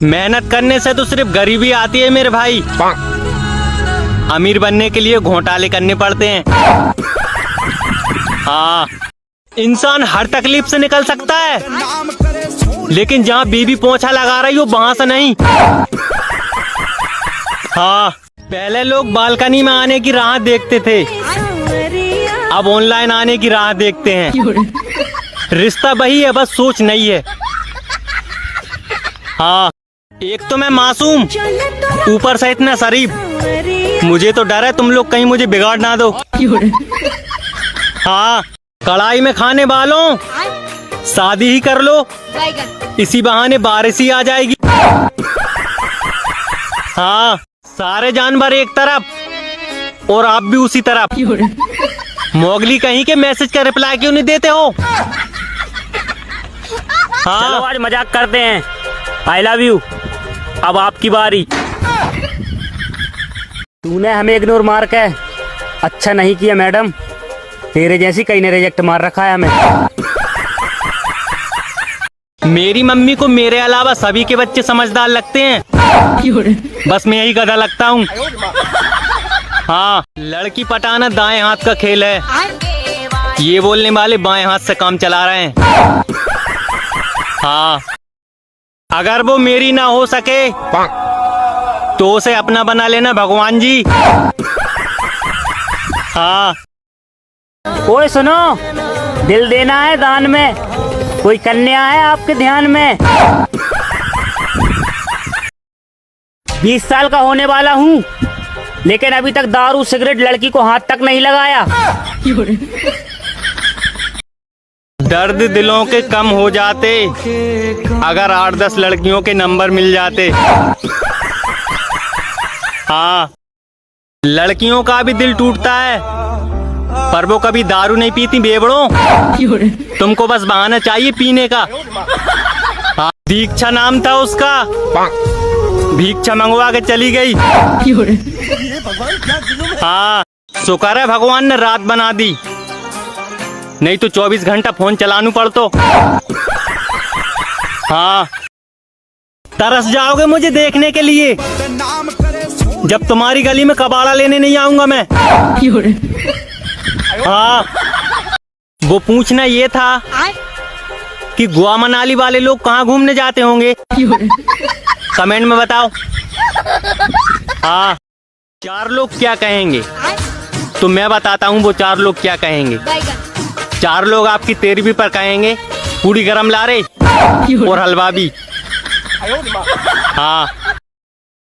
मेहनत करने से तो सिर्फ गरीबी आती है मेरे भाई। अमीर बनने के लिए घोटाले करने पड़ते हैं। हाँ, इंसान हर तकलीफ से निकल सकता है, लेकिन जहाँ बीवी पोंछा लगा रही हो वहां से नहीं। हाँ, पहले लोग बालकनी में आने की राह देखते थे, अब ऑनलाइन आने की राह देखते हैं। रिश्ता वही है, बस सोच नहीं है। हाँ, एक तो मैं मासूम, ऊपर से इतना शरीफ। मुझे तो डर है तुम लोग कहीं मुझे बिगाड़ ना दो। हाँ, कढ़ाई में खाने वालों, शादी ही कर लो, इसी बहाने बारिश ही आ जाएगी। हाँ, सारे जानवर एक तरफ और आप भी उसी तरफ। मोगली कहीं के मैसेज का रिप्लाई क्यों नहीं देते हो? हाँ, चलो आज मजाक करते हैं। I love you. अब आपकी बारी। तूने हमें इग्नोर मार के अच्छा नहीं किया मैडम। तेरे जैसी कई ने रिजेक्ट मार रखा है हमें। मेरी मम्मी को मेरे अलावा सभी के बच्चे समझदार लगते हैं, बस मैं यही गधा लगता हूँ। हाँ, लड़की पटाना दाएं हाथ का खेल है, ये बोलने वाले बाएं हाथ से काम चला रहे हैं। हाँ, अगर वो मेरी ना हो सके तो उसे अपना बना लेना भगवान जी। हाँ, ओए सुनो, दिल देना है दान में, कोई कन्या है आपके ध्यान में? 20 साल का होने वाला हूँ, लेकिन अभी तक दारू सिगरेट लड़की को हाथ तक नहीं लगाया। दर्द दिलों के कम हो जाते अगर 8-10 लड़कियों के नंबर मिल जाते। हाँ, लड़कियों का भी दिल टूटता है, पर वो कभी दारू नहीं पीती बेवड़ों। तुमको बस बहाना चाहिए पीने का। हाँ, दीक्षा नाम था उसका, भिक्षा मंगवा के चली गई। हाँ, शुक्र है भगवान ने रात बना दी, नहीं तो 24 घंटा फोन चलानू पड़तो। हाँ, तरस जाओगे मुझे देखने के लिए, जब तुम्हारी गली में कबाड़ा लेने नहीं आऊंगा मैं। हाँ, वो पूछना ये था कि गोवा मनाली वाले लोग कहाँ घूमने जाते होंगे, कमेंट में बताओ। हाँ, 4 लोग क्या कहेंगे, तो मैं बताता हूँ वो 4 लोग क्या कहेंगे। 4 लोग आपकी तेरहवीं पर कहेंगे पूरी गरम ला रहे और हलवा भी। हाँ,